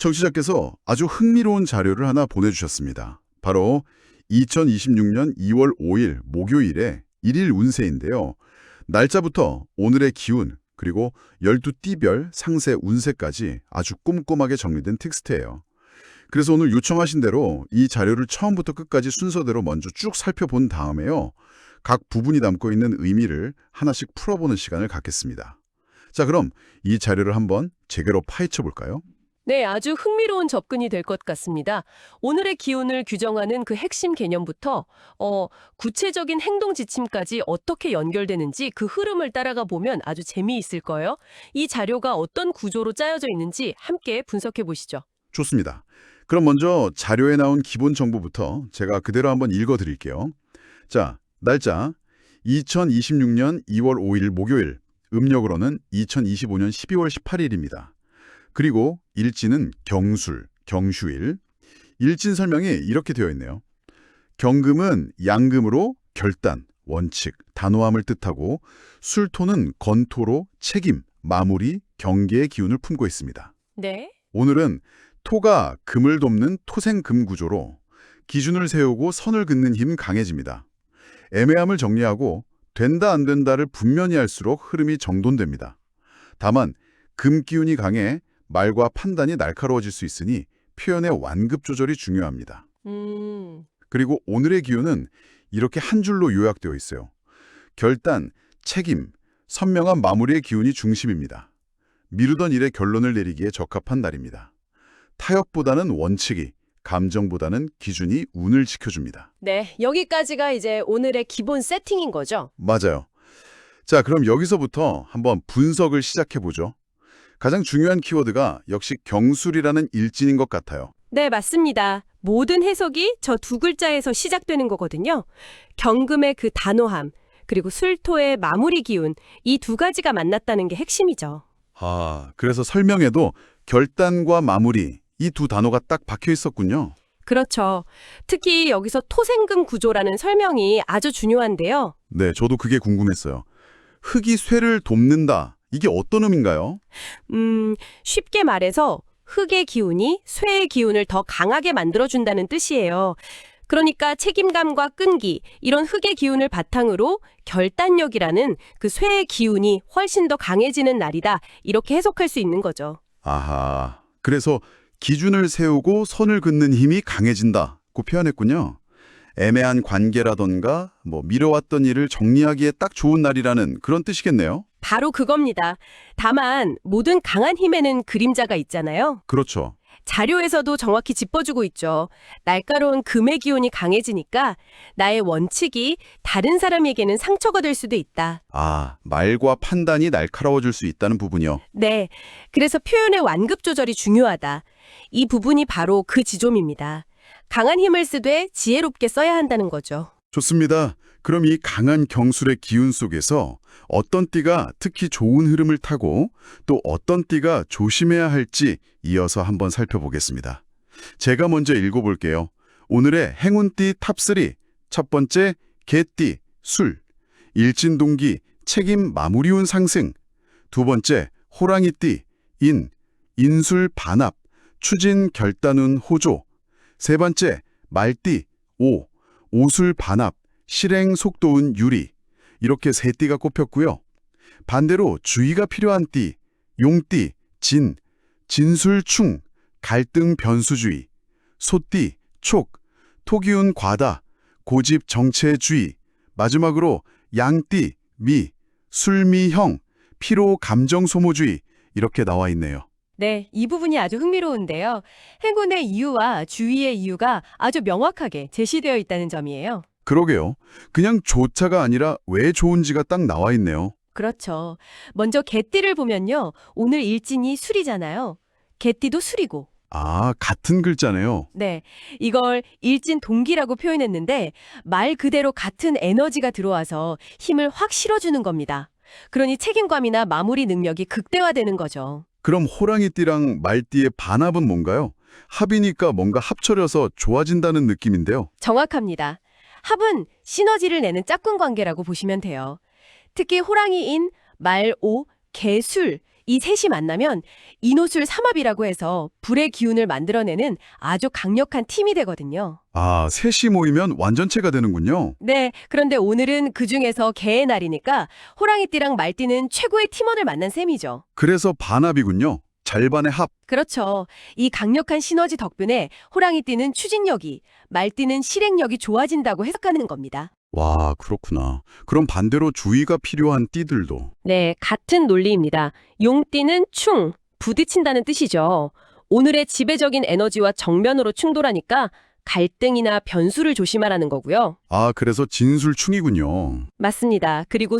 청취자께서 아주 흥미로운 자료를 하나 보내주셨습니다. 바로 2026년 2월 5일 목요일에 일일 운세인데요. 날짜부터 오늘의 기운, 그리고 12띠별 상세 운세까지 아주 꼼꼼하게 정리된 텍스트예요. 그래서 오늘 요청하신 대로 이 자료를 처음부터 끝까지 순서대로 먼저 쭉 살펴본 다음에요. 각 부분이 담고 있는 의미를 하나씩 풀어보는 시간을 갖겠습니다. 자, 그럼 이 자료를 한번 제대로 파헤쳐 볼까요? 네, 아주 흥미로운 접근이 될 것 같습니다. 오늘의 기운을 규정하는 그 핵심 개념부터 구체적인 행동 지침까지 어떻게 연결되는지 그 흐름을 따라가 보면 아주 재미있을 거예요. 이 자료가 어떤 구조로 짜여져 있는지 함께 분석해 보시죠. 좋습니다. 그럼 먼저 자료에 나온 기본 정보부터 제가 그대로 한번 읽어드릴게요. 자, 날짜 2026년 2월 5일 목요일, 음력으로는 2025년 12월 18일입니다. 그리고 일진은 경술, 경슈일. 일진 설명이 이렇게 되어 있네요. 경금은 양금으로 결단, 원칙, 단호함을 뜻하고 술토는 건토로 책임, 마무리, 경계의 기운을 품고 있습니다. 네. 오늘은 토가 금을 돕는 토생금 구조로 기준을 세우고 선을 긋는 힘 강해집니다. 애매함을 정리하고 된다 안 된다를 분명히 할수록 흐름이 정돈됩니다. 다만 금 기운이 강해 말과 판단이 날카로워질 수 있으니 표현의 완급 조절이 중요합니다. 그리고 오늘의 기운은 이렇게 한 줄로 요약되어 있어요. 결단, 책임, 선명한 마무리의 기운이 중심입니다. 미루던 일에 결론을 내리기에 적합한 날입니다. 타협보다는 원칙이, 감정보다는 기준이 운을 지켜줍니다. 네, 여기까지가 이제 오늘의 기본 세팅인 거죠. 맞아요. 자, 그럼 여기서부터 한번 분석을 시작해보죠. 가장 중요한 키워드가 역시 경술이라는 일진인 것 같아요. 네, 맞습니다. 모든 해석이 저 두 글자에서 시작되는 거거든요. 경금의 그 단호함, 그리고 술토의 마무리 기운, 이 두 가지가 만났다는 게 핵심이죠. 그래서 설명에도 결단과 마무리, 이 두 단어가 딱 박혀 있었군요. 그렇죠. 특히 여기서 토생금 구조라는 설명이 아주 중요한데요. 네, 저도 그게 궁금했어요. 흙이 쇠를 돕는다. 이게 어떤 의미인가요? 쉽게 말해서 흙의 기운이 쇠의 기운을 더 강하게 만들어준다는 뜻이에요. 그러니까 책임감과 끈기, 이런 흙의 기운을 바탕으로 결단력이라는 그 쇠의 기운이 훨씬 더 강해지는 날이다. 이렇게 해석할 수 있는 거죠. 아하, 그래서 기준을 세우고 선을 긋는 힘이 강해진다고 표현했군요. 애매한 관계라던가 미뤄왔던 일을 정리하기에 딱 좋은 날이라는 그런 뜻이겠네요. 바로 그겁니다. 다만 모든 강한 힘에는 그림자가 있잖아요. 그렇죠. 자료에서도 정확히 짚어주고 있죠. 날카로운 금의 기운이 강해지니까 나의 원칙이 다른 사람에게는 상처가 될 수도 있다. 말과 판단이 날카로워질 수 있다는 부분이요. 네, 그래서 표현의 완급 조절이 중요하다. 이 부분이 바로 그 지점입니다. 강한 힘을 쓰되 지혜롭게 써야 한다는 거죠. 좋습니다. 그럼 이 강한 경술의 기운 속에서 어떤 띠가 특히 좋은 흐름을 타고 또 어떤 띠가 조심해야 할지 이어서 한번 살펴보겠습니다. 제가 먼저 읽어볼게요. 오늘의 행운띠 탑3. 첫 번째, 개띠, 술. 일진동기, 책임 마무리운 상승. 두 번째, 호랑이띠, 인술 반합, 추진 결단운 호조. 세 번째, 말띠, 오술 반합, 실행 속도운 유리. 이렇게 세 띠가 꼽혔고요. 반대로 주의가 필요한 띠, 용띠, 진술충, 갈등 변수주의. 소띠, 촉, 토기운 과다, 고집 정체주의. 마지막으로 양띠, 술미형, 피로 감정 소모주의. 이렇게 나와 있네요. 네, 이 부분이 아주 흥미로운데요. 행운의 이유와 주의의 이유가 아주 명확하게 제시되어 있다는 점이에요. 그러게요. 그냥 좋다가 아니라 왜 좋은지가 딱 나와 있네요. 그렇죠. 먼저 개띠를 보면요. 오늘 일진이 술이잖아요. 개띠도 술이고. 같은 글자네요. 네, 이걸 일진 동기라고 표현했는데 말 그대로 같은 에너지가 들어와서 힘을 확 실어주는 겁니다. 그러니 책임감이나 마무리 능력이 극대화되는 거죠. 그럼 호랑이띠랑 말띠의 반합은 뭔가요? 합이니까 뭔가 합쳐져서 좋아진다는 느낌인데요. 정확합니다. 합은 시너지를 내는 짝꿍 관계라고 보시면 돼요. 특히 호랑이인, 말, 오, 개, 술, 이 셋이 만나면 인호술 삼합이라고 해서 불의 기운을 만들어내는 아주 강력한 팀이 되거든요. 아, 셋이 모이면 완전체가 되는군요. 네, 그런데 오늘은 그중에서 개의 날이니까 호랑이띠랑 말띠는 최고의 팀원을 만난 셈이죠. 그래서 반합이군요. 잘반의 합. 그렇죠. 이 강력한 시너지 덕분에 호랑이띠는 추진력이, 말띠는 실행력이 좋아진다고 해석하는 겁니다. 와, 그렇구나. 그럼 반대로 주의가 필요한 띠들도. 네, 같은 논리입니다. 용띠는 충, 부딪힌다는 뜻이죠. 오늘의 지배적인 에너지와 정면으로 충돌하니까 갈등이나 변수를 조심하라는 거고요. 아, 그래서 진술충이군요. 맞습니다. 그리고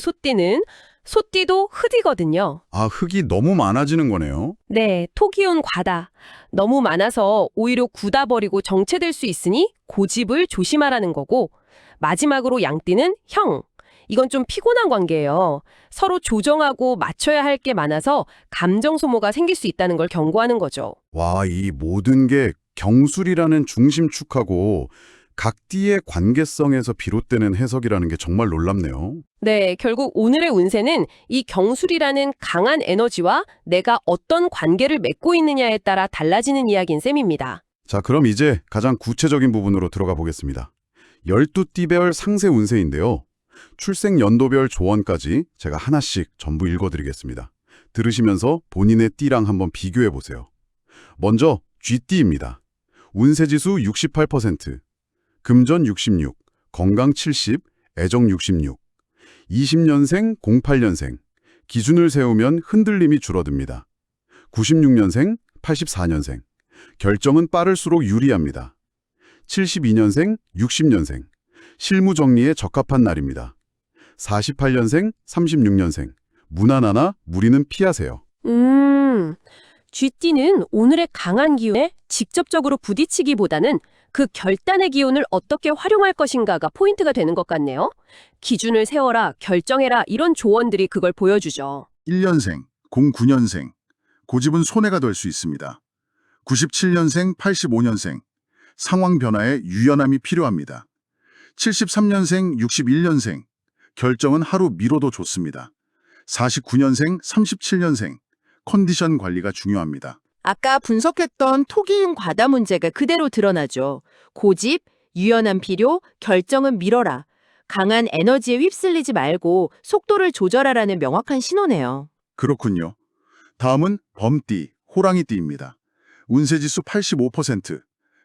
소띠도 흑이거든요. 아, 흙이 너무 많아지는 거네요. 네, 토기온 과다. 너무 많아서 오히려 굳어버리고 정체될 수 있으니 고집을 조심하라는 거고, 마지막으로 양띠는 형. 이건 좀 피곤한 관계예요. 서로 조정하고 맞춰야 할 게 많아서 감정 소모가 생길 수 있다는 걸 경고하는 거죠. 와, 이 모든 게 경술이라는 중심축하고 각 띠의 관계성에서 비롯되는 해석이라는 게 정말 놀랍네요. 네, 결국 오늘의 운세는 이 경술이라는 강한 에너지와 내가 어떤 관계를 맺고 있느냐에 따라 달라지는 이야기인 셈입니다. 자, 그럼 이제 가장 구체적인 부분으로 들어가 보겠습니다. 12띠별 상세 운세인데요. 출생 연도별 조언까지 제가 하나씩 전부 읽어드리겠습니다. 들으시면서 본인의 띠랑 한번 비교해 보세요. 먼저 쥐띠입니다. 운세지수 68%, 금전 66, 건강 70, 애정 66. 20년생, 08년생. 기준을 세우면 흔들림이 줄어듭니다. 96년생, 84년생. 결정은 빠를수록 유리합니다. 72년생, 60년생. 실무 정리에 적합한 날입니다. 48년생, 36년생. 무난하나 무리는 피하세요. 쥐띠는 오늘의 강한 기운에 직접적으로 부딪히기보다는 그 결단의 기운을 어떻게 활용할 것인가가 포인트가 되는 것 같네요. 기준을 세워라, 결정해라 이런 조언들이 그걸 보여주죠. 1년생, 09년생. 고집은 손해가 될 수 있습니다. 97년생, 85년생. 상황 변화에 유연함이 필요합니다. 73년생, 61년생. 결정은 하루 미뤄도 좋습니다. 49년생, 37년생. 컨디션 관리가 중요합니다. 아까 분석했던 토기인 과다 문제가 그대로 드러나죠. 고집, 유연한 필요, 결정은 미뤄라. 강한 에너지에 휩쓸리지 말고 속도를 조절하라는 명확한 신호네요. 그렇군요. 다음은 범띠, 호랑이띠입니다. 운세지수 85%,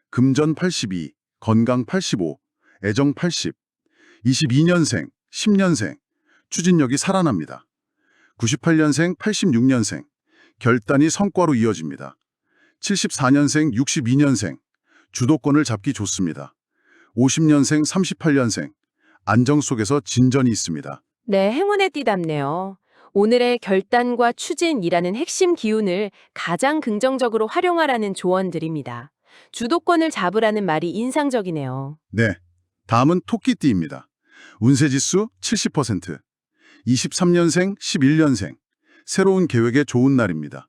금전 82, 건강 85, 애정 80, 22년생, 10년생, 추진력이 살아납니다. 98년생, 86년생, 결단이 성과로 이어집니다. 74년생, 62년생, 주도권을 잡기 좋습니다. 50년생, 38년생, 안정 속에서 진전이 있습니다. 네, 행운의 띠답네요. 오늘의 결단과 추진이라는 핵심 기운을 가장 긍정적으로 활용하라는 조언드립니다. 주도권을 잡으라는 말이 인상적이네요. 네, 다음은 토끼띠입니다. 운세지수 70%, 23년생, 11년생, 새로운 계획에 좋은 날입니다.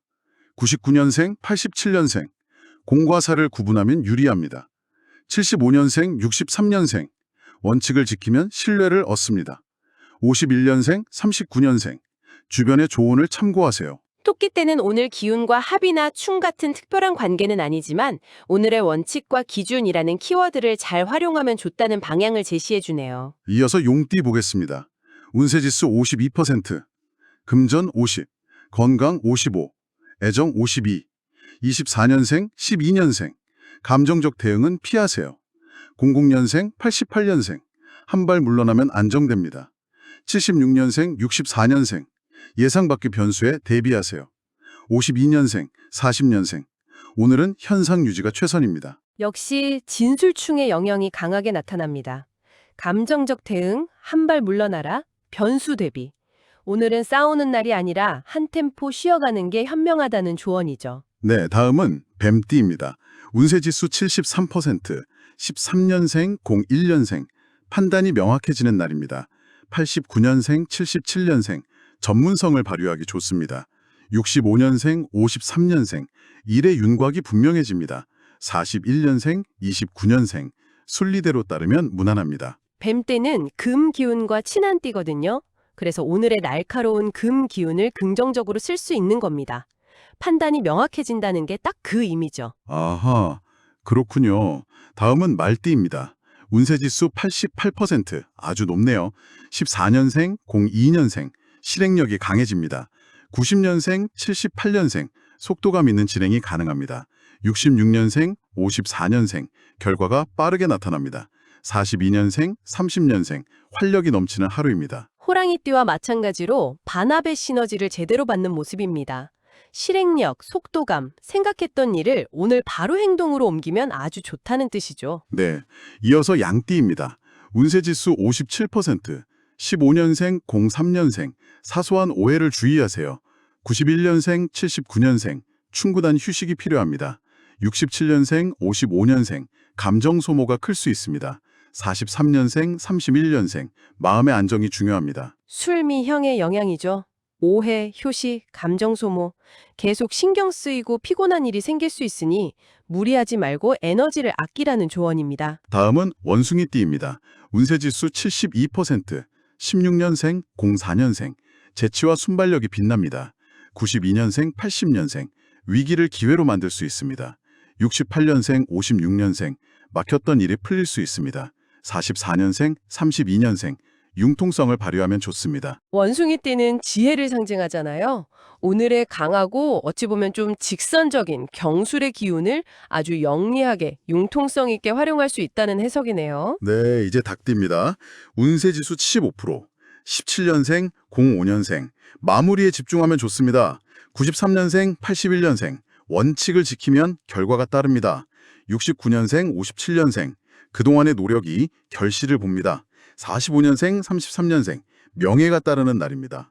99년생, 87년생, 공과 사를 구분하면 유리합니다. 75년생, 63년생, 원칙을 지키면 신뢰를 얻습니다. 51년생, 39년생, 주변의 조언을 참고하세요. 토끼 때는 오늘 기운과 합이나 충 같은 특별한 관계는 아니지만 오늘의 원칙과 기준이라는 키워드를 잘 활용하면 좋다는 방향을 제시해주네요. 이어서 용띠 보겠습니다. 운세지수 52%, 금전 50, 건강 55, 애정 52, 24년생, 12년생, 감정적 대응은 피하세요. 00년생, 88년생, 한 발 물러나면 안정됩니다. 76년생, 64년생, 예상 밖의 변수에 대비하세요. 52년생, 40년생, 오늘은 현상 유지가 최선입니다. 역시 진술충의 영향이 강하게 나타납니다. 감정적 대응, 한 발 물러나라, 변수 대비. 오늘은 싸우는 날이 아니라 한 템포 쉬어가는 게 현명하다는 조언이죠. 네, 다음은 뱀띠입니다. 운세지수 73%, 13년생, 01년생, 판단이 명확해지는 날입니다. 89년생, 77년생, 전문성을 발휘하기 좋습니다. 65년생, 53년생, 일의 윤곽이 분명해집니다. 41년생, 29년생, 순리대로 따르면 무난합니다. 뱀띠는 금 기운과 친한 띠거든요. 그래서 오늘의 날카로운 금 기운을 긍정적으로 쓸 수 있는 겁니다. 판단이 명확해진다는 게 딱 그 의미죠. 아하, 그렇군요. 다음은 말띠입니다. 운세지수 88%, 아주 높네요. 14년생, 02년생, 실행력이 강해집니다. 90년생, 78년생, 속도감 있는 진행이 가능합니다. 66년생, 54년생, 결과가 빠르게 나타납니다. 42년생, 30년생, 활력이 넘치는 하루입니다. 호랑이띠와 마찬가지로 반합의 시너지를 제대로 받는 모습입니다. 실행력, 속도감, 생각했던 일을 오늘 바로 행동으로 옮기면 아주 좋다는 뜻이죠. 네, 이어서 양띠입니다. 운세지수 57%, 15년생, 03년생, 사소한 오해를 주의하세요. 91년생, 79년생, 충분한 휴식이 필요합니다. 67년생, 55년생, 감정 소모가 클 수 있습니다. 43년생, 31년생, 마음의 안정이 중요합니다. 술미형의 영향이죠. 오해, 효시, 감정 소모, 계속 신경 쓰이고 피곤한 일이 생길 수 있으니 무리하지 말고 에너지를 아끼라는 조언입니다. 다음은 원숭이띠입니다. 운세지수 72%, 16년생, 04년생, 재치와 순발력이 빛납니다. 92년생, 80년생, 위기를 기회로 만들 수 있습니다. 68년생, 56년생, 막혔던 일이 풀릴 수 있습니다. 44년생, 32년생, 융통성을 발휘하면 좋습니다. 원숭이띠는 지혜를 상징하잖아요. 오늘의 강하고 어찌 보면 좀 직선적인 경술의 기운을 아주 영리하게 융통성 있게 활용할 수 있다는 해석이네요. 네, 이제 닭띠입니다. 운세지수 75%, 17년생, 05년생, 마무리에 집중하면 좋습니다. 93년생, 81년생, 원칙을 지키면 결과가 따릅니다. 69년생, 57년생, 그동안의 노력이 결실을 봅니다. 45년생, 33년생, 명예가 따르는 날입니다.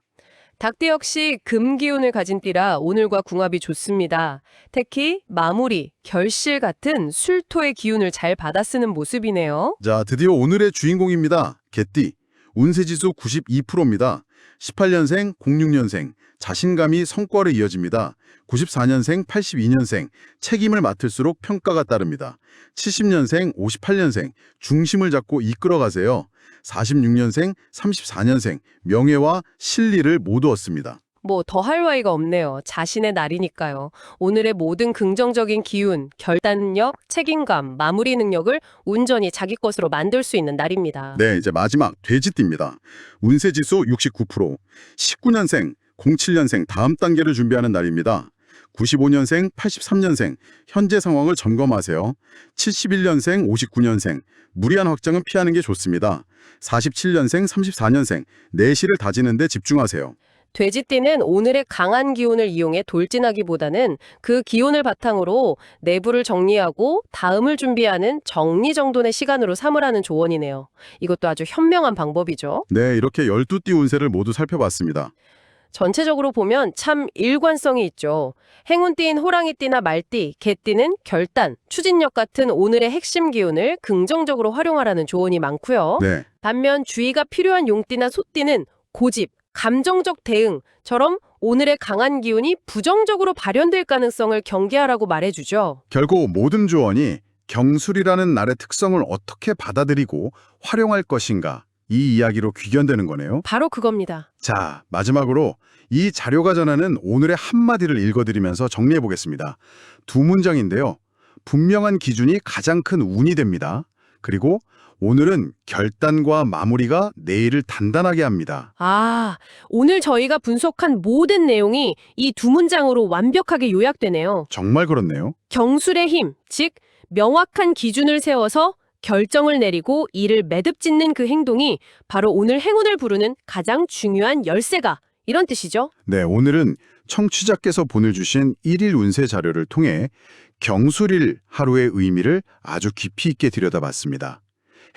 닭띠 역시 금 기운을 가진 띠라 오늘과 궁합이 좋습니다. 특히 마무리, 결실 같은 술토의 기운을 잘 받아 쓰는 모습이네요. 자, 드디어 오늘의 주인공입니다. 개띠. 운세지수 92%입니다. 18년생, 06년생, 자신감이 성과로 이어집니다. 94년생, 82년생, 책임을 맡을수록 평가가 따릅니다. 70년생, 58년생, 중심을 잡고 이끌어가세요. 46년생, 34년생, 명예와 실리를 모두 얻습니다. 뭐 더 할 나위가 없네요. 자신의 날이니까요. 오늘의 모든 긍정적인 기운, 결단력, 책임감, 마무리 능력을 온전히 자기 것으로 만들 수 있는 날입니다. 네, 이제 마지막 돼지띠입니다. 운세지수 69%, 19년생, 07년생 다음 단계를 준비하는 날입니다. 95년생, 83년생, 현재 상황을 점검하세요. 71년생, 59년생, 무리한 확장은 피하는 게 좋습니다. 47년생, 34년생, 내실을 다지는 데 집중하세요. 돼지띠는 오늘의 강한 기운을 이용해 돌진하기보다는 그 기운을 바탕으로 내부를 정리하고 다음을 준비하는 정리정돈의 시간으로 삼으라는 조언이네요. 이것도 아주 현명한 방법이죠. 네, 이렇게 12띠 운세를 모두 살펴봤습니다. 전체적으로 보면 참 일관성이 있죠. 행운띠인 호랑이띠나 말띠, 개띠는 결단, 추진력 같은 오늘의 핵심 기운을 긍정적으로 활용하라는 조언이 많고요. 네, 반면 주의가 필요한 용띠나 소띠는 고집, 감정적 대응처럼 오늘의 강한 기운이 부정적으로 발현될 가능성을 경계하라고 말해주죠. 결국 모든 조언이 경술이라는 날의 특성을 어떻게 받아들이고 활용할 것인가 이 이야기로 귀견되는 거네요. 바로 그겁니다. 자, 마지막으로 이 자료가 전하는 오늘의 한마디를 읽어드리면서 정리해보겠습니다. 두 문장인데요. 분명한 기준이 가장 큰 운이 됩니다. 그리고 오늘은 결단과 마무리가 내일을 단단하게 합니다. 아, 오늘 저희가 분석한 모든 내용이 이 두 문장으로 완벽하게 요약되네요. 정말 그렇네요. 경술의 힘, 즉 명확한 기준을 세워서 결정을 내리고 이를 매듭짓는 그 행동이 바로 오늘 행운을 부르는 가장 중요한 열쇠가 이런 뜻이죠. 네, 오늘은 청취자께서 보내주신 1일 운세 자료를 통해 경술일 하루의 의미를 아주 깊이 있게 들여다봤습니다.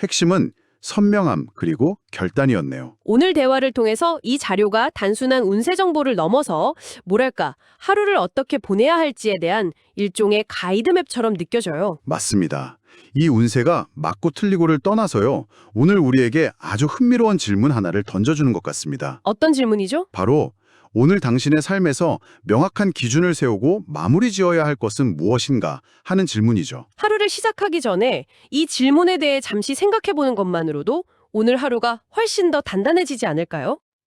핵심은 선명함 그리고 결단이었네요. 오늘 대화를 통해서 이 자료가 단순한 운세 정보를 넘어서 뭐랄까 하루를 어떻게 보내야 할지에 대한 일종의 가이드맵처럼 느껴져요. 맞습니다. 이 운세가 맞고 틀리고를 떠나서요. 오늘 우리에게 아주 흥미로운 질문 하나를 던져주는 것 같습니다. 어떤 질문이죠? 바로 오늘 당신의 삶에서 명확한 기준을 세우고 마무리 지어야 할 것은 무엇인가 하는 질문이죠. 하루를 시작하기 전에 이 질문에 대해 잠시 생각해보는 것만으로도 오늘 하루가 훨씬 더 단단해지지 않을까요?